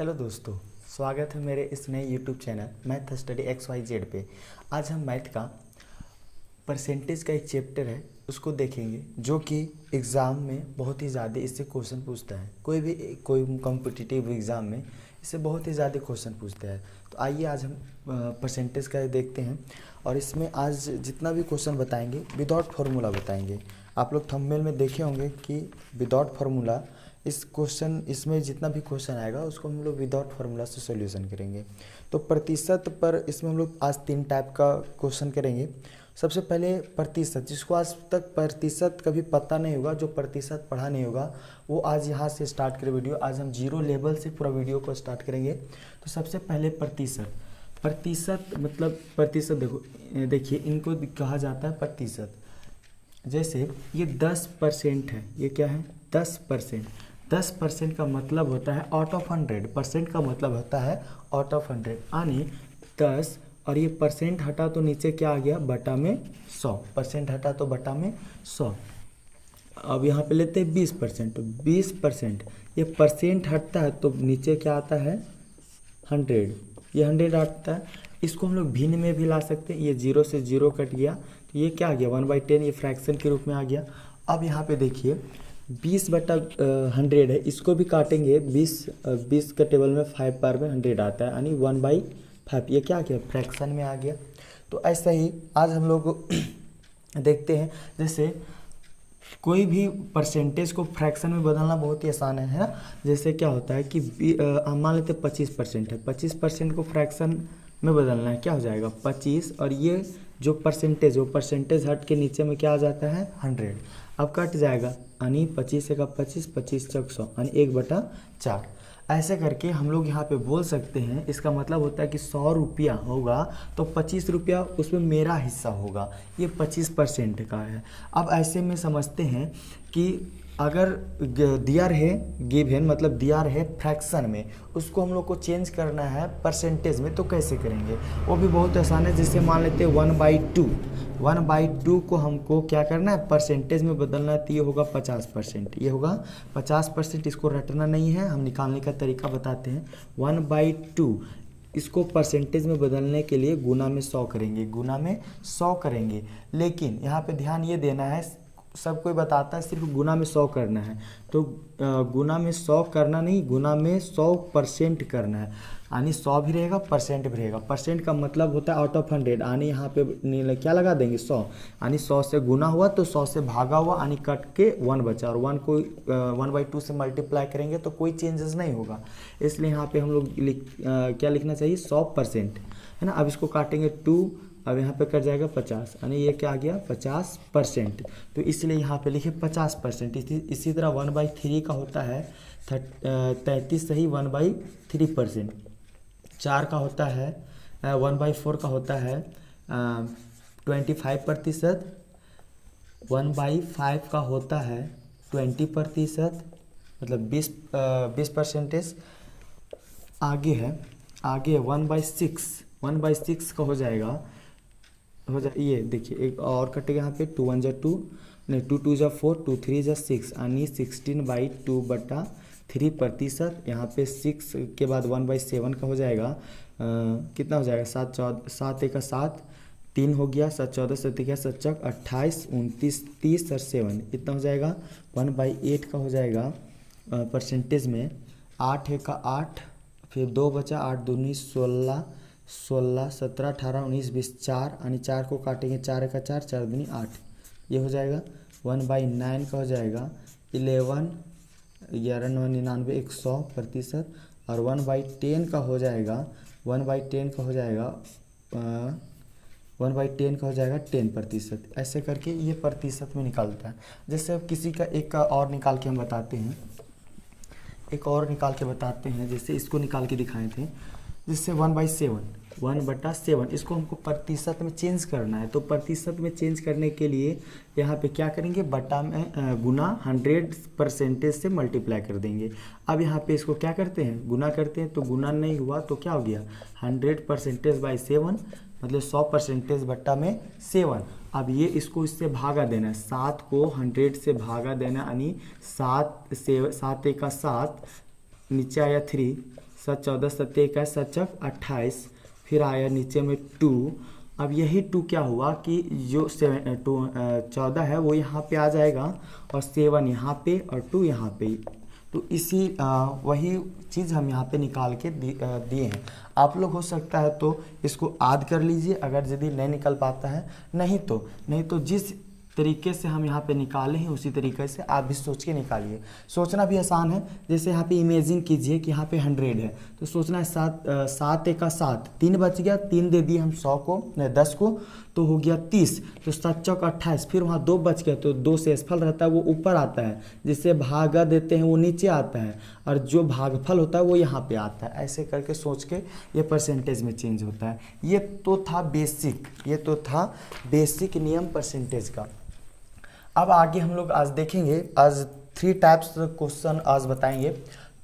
Hello दोस्तों, स्वागत है मेरे इस नए YouTube channel math study XYZ पे। आज हम मैथ का परसेंटेज का एक चैप्टर है उसको देखेंगे, जो कि एग्ज़ाम में बहुत ही ज़्यादा इससे क्वेश्चन पूछता है। कोई कॉम्पिटिटिव एग्ज़ाम में इससे बहुत ही ज़्यादा क्वेश्चन पूछता है। तो आइए आज हम परसेंटेज का देखते हैं। और इसमें आज जितना भी क्वेश्चन बताएंगे विदाउट फार्मूला बताएंगे। आप लोग थंबनेल में देखे होंगे कि विदाउट फार्मूला इसमें जितना भी क्वेश्चन आएगा उसको हम लोग विदाउट फार्मूला से सॉल्यूशन करेंगे। तो प्रतिशत पर इसमें हम लोग आज 3 टाइप का क्वेश्चन करेंगे। सबसे पहले प्रतिशत, जिसको आज तक प्रतिशत कभी पता नहीं होगा, जो प्रतिशत पढ़ा नहीं होगा, वो आज यहाँ से स्टार्ट करें वीडियो। आज हम 0 लेवल से पूरा वीडियो को स्टार्ट करेंगे। तो सबसे पहले प्रतिशत मतलब प्रतिशत देखिए इनको कहा जाता है प्रतिशत। जैसे ये 10% है, ये क्या है 10%। 10% का मतलब होता है आउट ऑफ 100%। का मतलब होता है आउट ऑफ 100 यानी 10, और ये परसेंट हटा तो नीचे क्या आ गया बटा में 100। परसेंट हटा तो बटा में 100। अब यहाँ पे लेते हैं 20%। तो 20% ये परसेंट हटता है तो नीचे क्या आता है 100। ये 100 आता है। इसको हम लोग भिन्न में भी ला सकते हैं। ये 0 से 0 कट गया तो ये क्या आ गया 1/10, ये फ्रैक्शन के रूप में आ गया। अब यहाँ पे देखिए 20/100 है, इसको भी काटेंगे। 20 का टेबल में 5 बार में 100 आता है यानी 1/5। ये क्या आ गया फ्रैक्शन में आ गया। तो ऐसा ही आज हम लोग देखते हैं। जैसे कोई भी परसेंटेज को फ्रैक्शन में बदलना बहुत ही आसान है ना। जैसे क्या होता है कि मान लेते 25% है, 25% को फ्रैक्शन में बदलना है, क्या हो जाएगा 25, और ये जो परसेंटेज वो परसेंटेज हट के नीचे में क्या आ जाता है 100। अब कट जाएगा यानी 25 से का 25, 25 चौक 100 यानी 1/4। ऐसे करके हम लोग यहाँ पे बोल सकते हैं। इसका मतलब होता है कि 100 रुपया होगा तो 25 रुपया उसमें मेरा हिस्सा होगा। ये 25% का है। अब ऐसे में समझते हैं कि अगर दिया रहे गिवन मतलब दिया रहे फ्रैक्शन में, उसको हम लोग को चेंज करना है परसेंटेज में, तो कैसे करेंगे वो भी बहुत आसान है। जैसे मान लेते हैं 1/2। 1/2 को हमको क्या करना है परसेंटेज में बदलना है, तो ये होगा 50%। ये होगा 50%। इसको रटना नहीं है, हम निकालने का तरीका बताते हैं। 1/2 इसको परसेंटेज में बदलने के लिए गुना में 100 करेंगे, गुना में 100 करेंगे। लेकिन यहाँ पे ध्यान ये देना है, सब कोई बताता है सिर्फ गुना में 100 करना है, तो गुना में 100 करना नहीं, गुना में 100% करना है। यानी 100 भी रहेगा परसेंट भी रहेगा। परसेंट का मतलब होता है आउट ऑफ 100 यानी यहाँ पे क्या लगा देंगे 100, यानी 100 से गुना हुआ तो 100 से भागा हुआ यानी कट के 1 बचा, और 1 को 1/2 से मल्टीप्लाई करेंगे तो कोई चेंजेस नहीं होगा। इसलिए यहाँ पे हम लोग क्या लिखना चाहिए 100%, है ना। अब इसको काटेंगे 2, अब यहाँ पे कट जाएगा 50 यानी ये क्या आ गया 50%। तो इसलिए यहाँ पे लिखे 50%। इसी तरह 1/3 का होता है 33 सही 1/3%। 4 का होता है 1/4 का होता है 25%। 1/5 का होता है 20%, मतलब 20%। आगे 1/6 का हो जाएगा ये देखिए एक और कटेगा यहाँ पे 2 1 2 नहीं 2 2 4 2 3 6 यानी 16/2/3%। यहाँ पे 6 के बाद 1/7 का हो जाएगा कितना हो जाएगा 7 1 7 3 हो गया 7 14 7 1 7 28 29 30 और 7 इतना हो जाएगा। 1/8 का हो जाएगा परसेंटेज में 8 1 8, फिर 2 बचा 8 2 19 16 16 17 18 19 20 4 यानी 4 को काटेंगे 4 1 4 4 दूनी 8, ये हो जाएगा। 1/9 का हो जाएगा 11 11 9 99 100%। और 1/10 का हो जाएगा 1/10 का हो जाएगा 1/10 का हो जाएगा 10%। ऐसे करके ये प्रतिशत में निकलता है। जैसे अब किसी का एक का और निकाल के हम बताते हैं, एक और निकाल के बताते हैं। जैसे इसको निकाल के दिखाए थे, जिससे 1/7 इसको हमको प्रतिशत में चेंज करना है। तो प्रतिशत में चेंज करने के लिए यहाँ पे क्या करेंगे बटा में गुना 100% से मल्टीप्लाई कर देंगे। अब यहाँ पे इसको क्या करते हैं गुना करते हैं, तो गुना नहीं हुआ तो क्या हो गया 100%/7 मतलब 100% बट्टा में 7। अब ये इसको इससे भागा देना है, 7 को 100 से भागा देना यानी 7 1 7 नीचे आया 3, 7 14 7 21 7 चौक 28, फिर आया नीचे में 2। अब यही 2 क्या हुआ कि जो 14 है वो यहाँ पे आ जाएगा और 7 यहाँ पे और 2 यहाँ पे। तो इसी वही चीज़ हम यहाँ पे निकाल के दिए हैं। आप लोग हो सकता है तो इसको याद कर लीजिए अगर यदि नहीं निकल पाता है, नहीं तो जिस तरीके से हम यहाँ पे निकाले हैं उसी तरीके से आप भी सोच के निकालिए। सोचना भी आसान है। जैसे यहाँ पे इमेजिन कीजिए कि यहाँ पे 100 है, तो सोचना है 7 1 का 7, 3 बच गया, 3 दे दिए हम 100 को, नहीं 10 को, तो हो गया 30। तो 7 चौक 28, फिर वहाँ 2 बच गया, तो 2 से असफल रहता है वो ऊपर आता है, जिससे भागा देते हैं वो नीचे आता है, और जो भागफल होता है वो यहाँ पे आता है। ऐसे करके सोच के ये परसेंटेज में चेंज होता है। ये तो था बेसिक नियम परसेंटेज का। अब आगे हम लोग आज देखेंगे, आज 3 टाइप्स क्वेश्चन आज बताएंगे।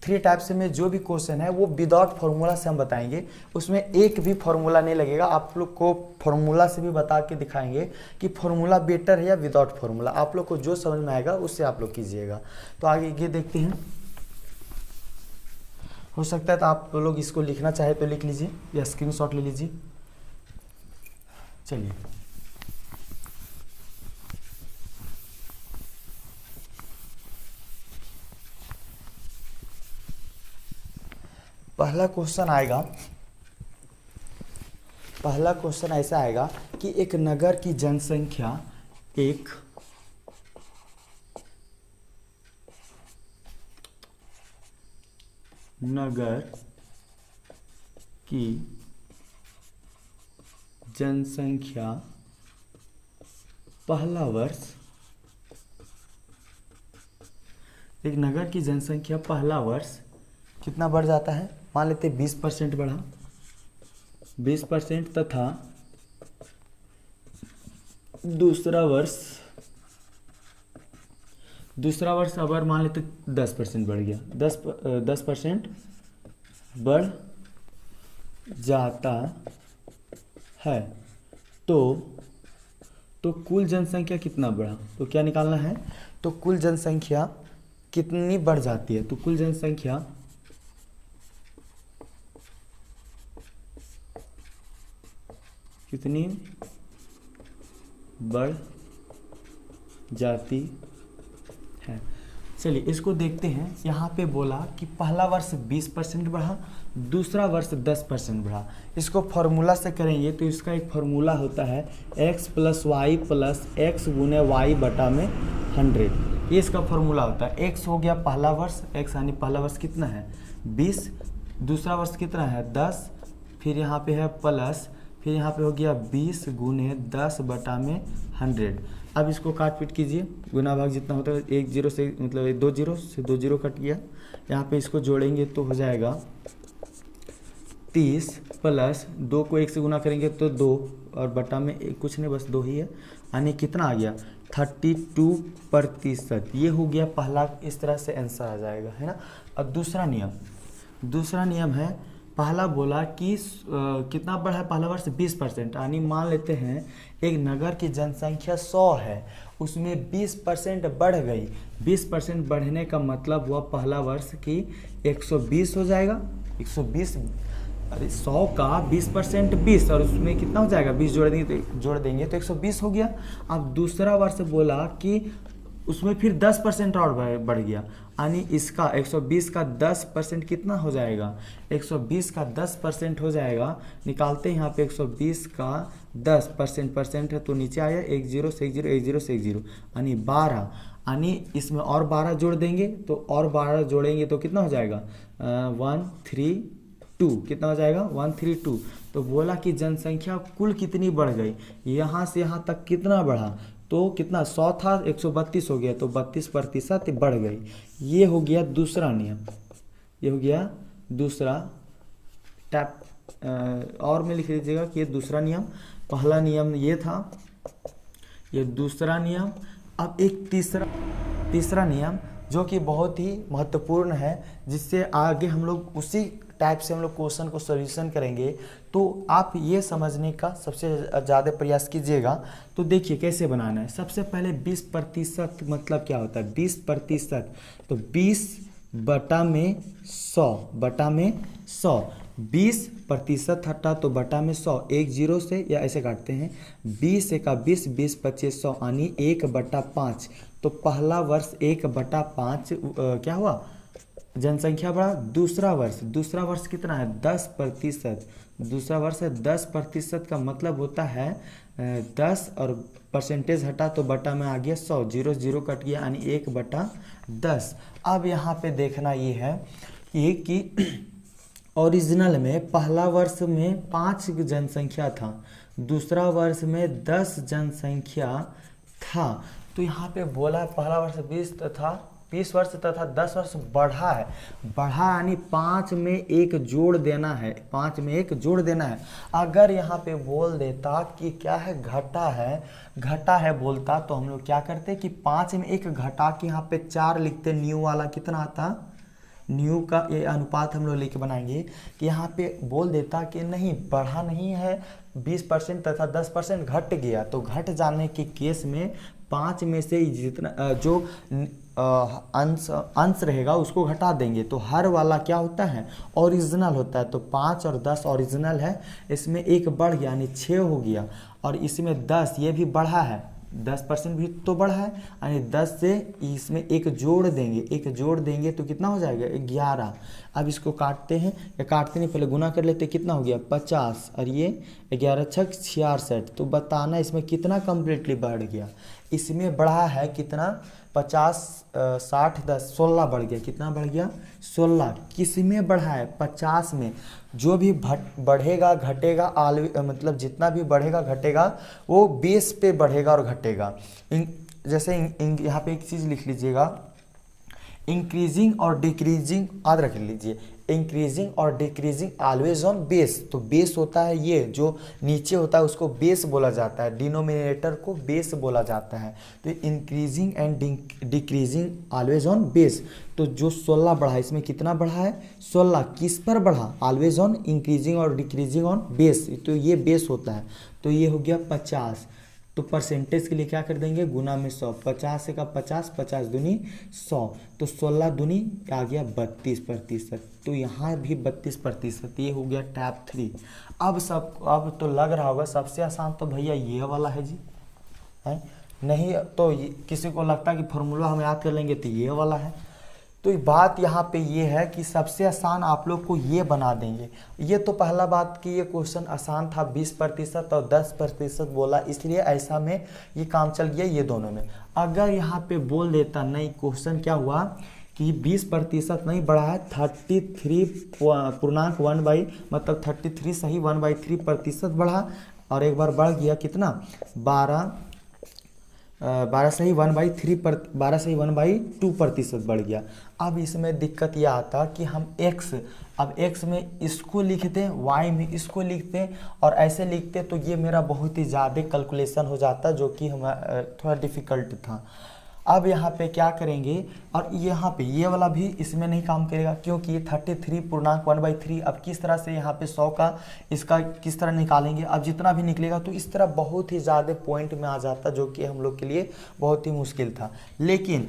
3 टाइप्स में जो भी क्वेश्चन है वो विदाउट फार्मूला से हम बताएंगे, उसमें एक भी फार्मूला नहीं लगेगा। आप लोग को फार्मूला से भी बता के दिखाएंगे कि फार्मूला बेटर है या विदाउट फार्मूला। आप लोग को जो समझ में आएगा उससे आप लोग कीजिएगा। तो आगे ये देखते हैं। हो सकता है तो आप लोग इसको लिखना चाहे तो लिख लीजिए या स्क्रीनशॉट ले लीजिए। चलिए, पहला क्वेश्चन ऐसा आएगा कि एक नगर की जनसंख्या पहला वर्ष, एक नगर की जनसंख्या पहला वर्ष कितना बढ़ जाता है। मान लेते 20% बढ़ा, 20%, तथा दूसरा वर्ष अगर मान लेते 10% बढ़ गया, 10% बढ़ जाता है, तो कुल जनसंख्या कितना बढ़ा। तो क्या निकालना है, तो कुल जनसंख्या कितनी बढ़ जाती है। तो कुल जनसंख्या कितनी बढ़ जाती है। चलिए इसको देखते हैं। यहाँ पे बोला कि पहला वर्ष 20% बढ़ा, दूसरा वर्ष 10% बढ़ा। इसको फार्मूला से करेंगे तो इसका एक फार्मूला होता है x + y + x गुने y बटा में 100। ये इसका फार्मूला होता है। x हो गया पहला वर्ष, x यानी पहला वर्ष कितना है 20, दूसरा वर्ष कितना है 10, फिर यहाँ पे है प्लस, फिर यहाँ पे हो गया 20 गुने 10 बटा में 100। अब इसको काट पीट कीजिए, गुना भाग जितना होता है 1 0 से, मतलब 2 0 से 2 0 कट गया। यहाँ पे इसको जोड़ेंगे तो हो जाएगा 30 प्लस 2 को 1 से गुना करेंगे तो 2, और बटा में कुछ नहीं, बस 2 ही है, यानी कितना आ गया 32%। ये हो गया पहला, इस तरह से आंसर आ जाएगा, है ना। अब दूसरा नियम है, पहला बोला कि कितना बढ़ा है पहला वर्ष 20%, यानी मान लेते हैं एक नगर की जनसंख्या 100 है, उसमें 20% बढ़ गई। 20% बढ़ने का मतलब हुआ पहला वर्ष की 120 हो जाएगा। 120, अरे 100 का 20% 20, और उसमें कितना हो जाएगा 20 जोड़ देंगे तो 120 हो गया। अब दूसरा वर्ष बोला कि उसमें फिर 10% और बढ़ गया, यानी इसका 120 का 10% कितना हो जाएगा, 120 का 10% हो जाएगा। निकालते हैं यहाँ पे 120 का 10% है तो नीचे आया 1 0 से 1 0, 1 0 से 1 0, यानी 12, यानी इसमें और 12 जोड़ देंगे तो, और 12 जोड़ेंगे तो कितना हो जाएगा 132, कितना हो जाएगा 132। तो बोला कि जनसंख्या कुल कितनी बढ़ गई, यहाँ से यहाँ तक कितना बढ़ा, तो कितना 100 था 132 हो गया, तो 32% बढ़ गई। ये हो गया दूसरा नियम, ये हो गया दूसरा टाइप। और में लिख लीजिएगा कि ये दूसरा नियम, पहला नियम ये था, ये दूसरा नियम। अब एक तीसरा नियम जो कि बहुत ही महत्वपूर्ण है, जिससे आगे हम लोग उसी टाइप से हम लोग क्वेश्चन को सॉल्यूशन करेंगे। तो आप ये समझने का सबसे ज़्यादा प्रयास कीजिएगा। तो देखिए कैसे बनाना है। सबसे पहले 20% मतलब क्या होता है 20%, तो 20 बटा में 100 20% हटा तो बटा में 100 एक जीरो से या ऐसे काटते हैं 20 एका 20 20 25 100 यानी 1/5। तो पहला वर्ष 1/5 क्या हुआ जनसंख्या बढ़ा। दूसरा वर्ष कितना है 10%। दूसरा वर्ष है 10% का मतलब होता है 10 और परसेंटेज हटा तो बटा में आ गया 100 जीरो जीरो कट गया यानी 1/10। अब यहाँ पे देखना ये है कि ओरिजिनल में पहला वर्ष में 5 जनसंख्या था, दूसरा वर्ष में 10 जनसंख्या था। तो यहाँ पे बोला पहला वर्ष 20 वर्ष तथा 10 वर्ष बढ़ा है। बढ़ा यानी 5 में एक जोड़ देना है, 5 में एक जोड़ देना है। अगर यहाँ पे बोल देता कि क्या है घटा है बोलता तो हम लोग क्या करते कि 5 में एक घटा के यहाँ पे 4 लिखते। न्यू वाला कितना आता, न्यू का ये अनुपात हम लोग लेके बनाएंगे कि यहाँ पे बोल देता कि नहीं बढ़ा नहीं है 20% तथा 10% घट गया। तो घट जाने के केस में 5 में से जितना जो अंश रहेगा उसको घटा देंगे। तो हर वाला क्या होता है ओरिजिनल होता है। तो 5 और 10 ओरिजिनल है, इसमें एक बढ़ गया यानी 6 हो गया। और इसमें 10 ये भी बढ़ा है, 10% भी तो बढ़ा है यानी 10 से इसमें एक जोड़ देंगे तो कितना हो जाएगा 11। अब इसको काटते हैं या काटते नहीं पहले गुना कर लेते, कितना हो गया 50 और ये 11 छक 66। तो बताना इसमें कितना कम्प्लीटली बढ़ गया। इसमें बढ़ा है कितना 50 60 10 16 बढ़ गया। कितना बढ़ गया 16। किस में बढ़ा है 50 में। जो भी बढ़ेगा घटेगा मतलब जितना भी बढ़ेगा घटेगा वो बेस पे बढ़ेगा और घटेगा। जैसे यहाँ पे एक चीज़ लिख लीजिएगा, इंक्रीजिंग और डिक्रीजिंग याद रख लीजिए। इंक्रीजिंग और डिक्रीजिंग ऑलवेज ऑन बेस। तो बेस होता है ये जो नीचे होता है उसको बेस बोला जाता है, डिनोमिनेटर को बेस बोला जाता है। तो increasing and decreasing always on base. तो जो 16 बढ़ा इसमें कितना बढ़ा है 16। किस पर बढ़ा ऑलवेज ऑन इंक्रीजिंग और डिक्रीजिंग ऑन बेस। तो ये बेस होता है। तो ये हो गया 50। तो परसेंटेज के लिए क्या कर देंगे गुना में 100। 50 का 50 50 दूनी 100। तो 16 दूनी आ गया 32%। तो यहाँ भी 32%। ये हो गया टैप 3। अब तो लग रहा होगा सबसे आसान तो भैया ये वाला है जी, है नहीं तो किसी को लगता है कि फॉर्मूला हम याद कर लेंगे तो ये वाला है। तो बात यहाँ पे ये है कि सबसे आसान आप लोग को ये बना देंगे। ये तो पहला बात कि ये क्वेश्चन आसान था, 20% और 10% बोला इसलिए ऐसा में ये काम चल गया ये दोनों में। अगर यहाँ पे बोल देता नहीं क्वेश्चन क्या हुआ कि 20% नहीं बढ़ा है 33.1 मतलब 33 सही 1/3% बढ़ा। और एक बार बढ़ गया कितना 12 सही 1/2% बढ़ गया। अब इसमें दिक्कत यह आता कि हम x में इसको लिखते हैं, y में इसको लिखते हैं और ऐसे लिखते तो ये मेरा बहुत ही ज़्यादा कैलकुलेशन हो जाता जो कि हम थोड़ा डिफ़िकल्ट था। अब यहाँ पे क्या करेंगे और यहाँ पे ये वाला भी इसमें नहीं काम करेगा क्योंकि ये 33.1/3। अब किस तरह से यहाँ पे 100 का इसका किस तरह निकालेंगे। अब जितना भी निकलेगा तो इस तरह बहुत ही ज़्यादा पॉइंट में आ जाता जो कि हम लोग के लिए बहुत ही मुश्किल था। लेकिन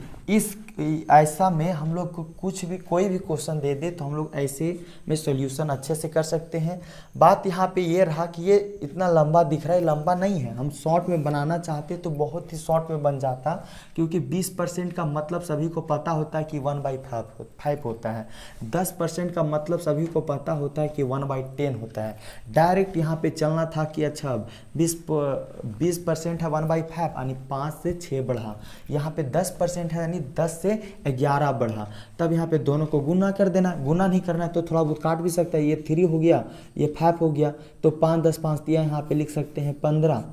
ऐसा में हम लोग को कुछ भी कोई भी क्वेश्चन दे दे तो हम लोग ऐसे में सॉल्यूशन अच्छे से कर सकते हैं। बात यहाँ पे ये रहा कि ये इतना लंबा दिख रहा है, लंबा नहीं है। हम शॉर्ट में बनाना चाहते तो बहुत ही शॉर्ट में बन जाता क्योंकि 20% का मतलब सभी को पता होता है कि 1/5 होता है। 10% का मतलब सभी को पता होता है कि 1/10 होता है। डायरेक्ट यहाँ पे चलना था कि अच्छा 20% है 1/5 यानी 5 से 6 बढ़ा। यहाँ पे 10% है यानी 10 से 11 बढ़ा। तब यहाँ पे दोनों को गुना कर देना। गुना नहीं करना है तो थोड़ा बहुत काट भी सकता है। ये 3 हो गया, ये 5 हो गया। तो 5 10 5 दिया, यहाँ पे लिख सकते हैं 15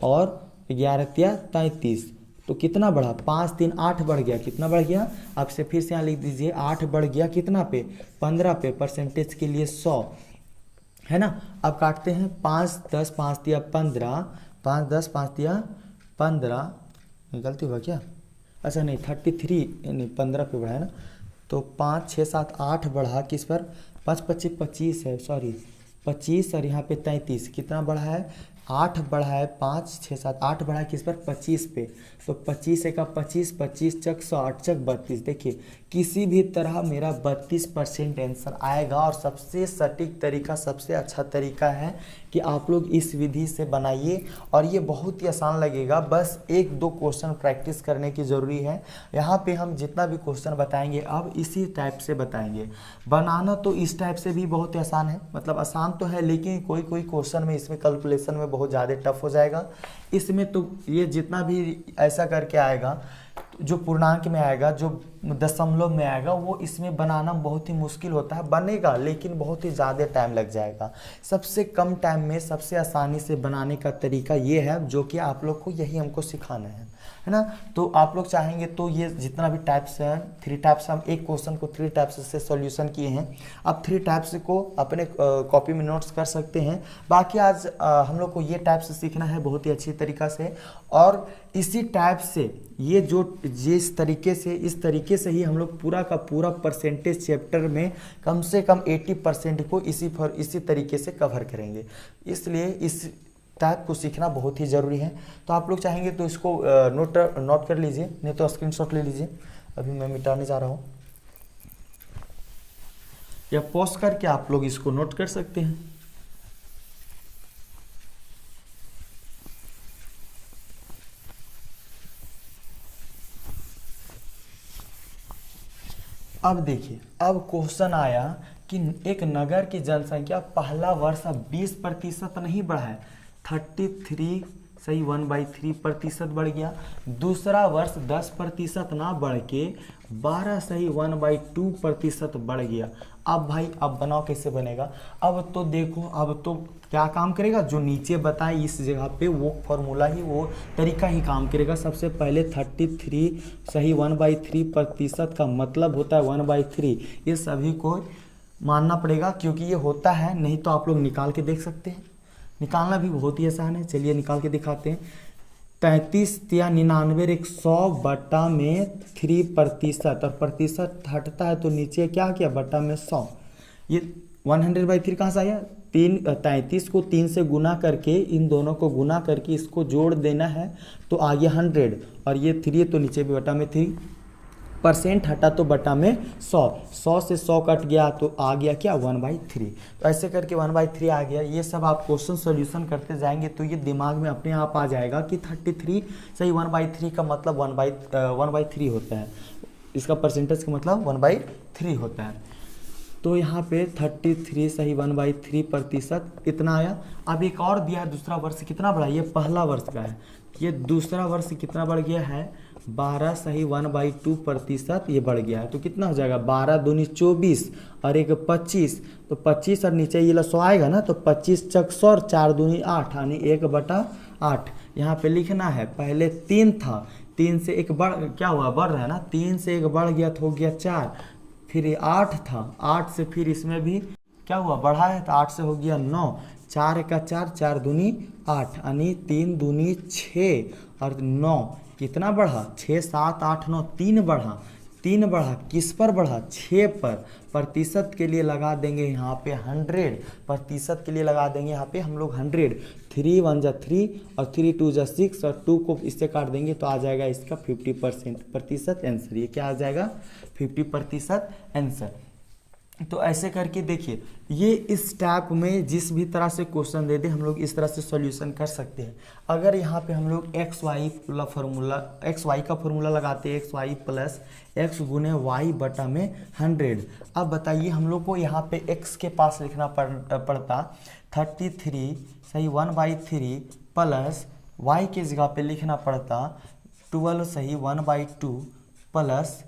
और 11 तिया 33। तो कितना बढ़ा 5 3 8 बढ़ गया। कितना बढ़ गया आपसे फिर से यहाँ लिख दीजिए 8 बढ़ गया कितना पे 15 पे। परसेंटेज के लिए 100 है ना। अब काटते हैं 5 10 5 दिया 15, 5 10 5 दिया 15। गलती हुआ क्या, अच्छा नहीं 33 नहीं 15 पे बढ़ा है ना। तो 5 6 7 8 बढ़ा किस पर 5 25 25 है, सॉरी 25 और यहाँ पे 33। कितना बढ़ा है 8 बढ़ा है 5 6 7 8 बढ़ा है किस पर 25 पे, तो 25 का 25 25 चक 100 8 चक 32। देखिए किसी भी तरह मेरा 32% आंसर आएगा। और सबसे सटीक तरीका, सबसे अच्छा तरीका है कि आप लोग इस विधि से बनाइए और ये बहुत ही आसान लगेगा। बस 1-2 क्वेश्चन प्रैक्टिस करने की ज़रूरी है। यहाँ पे हम जितना भी क्वेश्चन बताएंगे अब इसी टाइप से बताएंगे। बनाना तो इस टाइप से भी बहुत ही आसान है, मतलब आसान तो है, लेकिन कोई कोई क्वेश्चन में इसमें कैलकुलेशन में बहुत ज़्यादा टफ हो जाएगा। इसमें तो ये जितना भी ऐसा करके आएगा, जो पूर्णांक में आएगा, जो दशमलव में आएगा, वो इसमें बनाना बहुत ही मुश्किल होता है। बनेगा लेकिन बहुत ही ज़्यादा टाइम लग जाएगा। सबसे कम टाइम में सबसे आसानी से बनाने का तरीका ये है, जो कि आप लोग को यही हमको सिखाना है ना। तो आप लोग चाहेंगे तो ये जितना भी टाइप्स है, 3 टाइप्स, हम एक क्वेश्चन को 3 टाइप्स से सॉल्यूशन किए हैं। आप 3 टाइप्स को अपने कॉपी में नोट्स कर सकते हैं। बाकी आज हम लोग को ये टाइप्स सीखना है बहुत ही अच्छी तरीक़ा से, और इसी टाइप से ये जो जिस तरीके से ही हम लोग पूरा का पूरा परसेंटेज चैप्टर में कम से कम 80% को इसी तरीके से कवर करेंगे। इसलिए इस टाइप को सीखना बहुत ही ज़रूरी है। तो आप लोग चाहेंगे तो इसको नोट कर लीजिए, नहीं तो स्क्रीनशॉट ले लीजिए। अभी मैं मिटाने जा रहा हूँ, या पॉज करके आप लोग इसको नोट कर सकते हैं। अब देखिए, अब क्वेश्चन आया कि एक नगर की जनसंख्या पहला वर्ष 20% नहीं बढ़ा है, 33 सही 1/3% बढ़ गया। दूसरा वर्ष 10% ना बढ़ के 12 सही 1/2% बढ़ गया। अब भाई अब बनाओ कैसे बनेगा। अब तो देखो, अब तो क्या काम करेगा, जो नीचे बताए इस जगह पे वो फॉर्मूला ही, वो तरीका ही काम करेगा। सबसे पहले 33 सही 1/3% का मतलब होता है 1/3। ये सभी को मानना पड़ेगा क्योंकि ये होता है, नहीं तो आप लोग निकाल के देख सकते हैं। निकालना भी बहुत ही आसान है, चलिए निकाल के दिखाते हैं। 33 या 99 एक 100 बटा में 3%, और प्रतिशत हटता है तो नीचे क्या किया, बटा में 100। ये 100/3 कहाँ से आया, 33 को 3 से गुना करके, इन दोनों को गुना करके इसको जोड़ देना है तो आ गया 100, और ये 3 तो नीचे भी बटा में 3%, हटा तो बटा में 100 से 100 कट गया तो आ गया क्या, 1/3। तो ऐसे करके 1/3 आ गया। ये सब आप क्वेश्चन सॉल्यूशन करते जाएंगे तो ये दिमाग में अपने आप आ जाएगा कि 33 सही 1/3 का मतलब 1/3 होता है, इसका परसेंटेज का मतलब 1/3 होता है। तो यहाँ पे 33 सही 1/3% इतना आया। अब एक और दिया है, दूसरा वर्ष कितना बढ़ा, ये पहला वर्ष का है, ये दूसरा वर्ष कितना बढ़ गया है, 12 सही 1/2% ये बढ़ गया है। तो कितना हो जाएगा, 12 दूनी 24 और एक 25, तो 25 और नीचे ये 100 आएगा ना, तो 25 चक 100 और 4 दूनी 8, यानी 1/8। यहाँ पे लिखना है, पहले 3 था, 3 से एक बढ़ क्या हुआ, बढ़ रहा है ना, 3 से एक बढ़ गया तो हो गया 4, फिर ये 8 था, 8 से फिर इसमें भी क्या हुआ, बढ़ा है तो 8 से हो गया 9, 4 का 4, 4 दूनी 8, यानी 3 दूनी 6 और 9 कितना बढ़ा, 6 7 8 9, 3 बढ़ा, 3 बढ़ा, किस पर बढ़ा, 6 पर। प्रतिशत के लिए लगा देंगे यहाँ पे 100, प्रतिशत के लिए लगा देंगे यहाँ पे हम लोग 100। 3 1 जा 3 और 3 2 जा 6 और 2 को इससे काट देंगे तो आ जाएगा इसका 50% आंसर। ये क्या आ जाएगा, 50% आंसर। तो ऐसे करके देखिए, ये इस टाइप में जिस भी तरह से क्वेश्चन दे दे हम लोग इस तरह से सॉल्यूशन कर सकते हैं। अगर यहाँ पे हम लोग एक्स वाई का फॉर्मूला लगाते हैं, एक्स वाई प्लस एक्स गुने वाई बटा में 100। अब बताइए हम लोग को यहाँ पे एक्स के पास लिखना पड़ता 33 सही 1/3 प्लस वाई के जगह पे लिखना पड़ता 12 सही 1/2 प्लस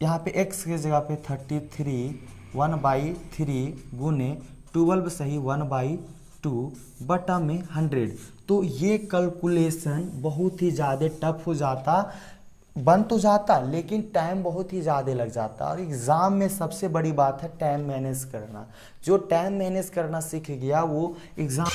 यहाँ पे एक्स के जगह पे 33 1/3 गुने 12 सही 1/2 बटा में 100। तो ये कैलकुलेशन बहुत ही ज़्यादा टफ हो जाता, बन तो जाता लेकिन टाइम बहुत ही ज़्यादा लग जाता। और एग्ज़ाम में सबसे बड़ी बात है टाइम मैनेज करना। जो टाइम मैनेज करना सीख गया वो एग्ज़ाम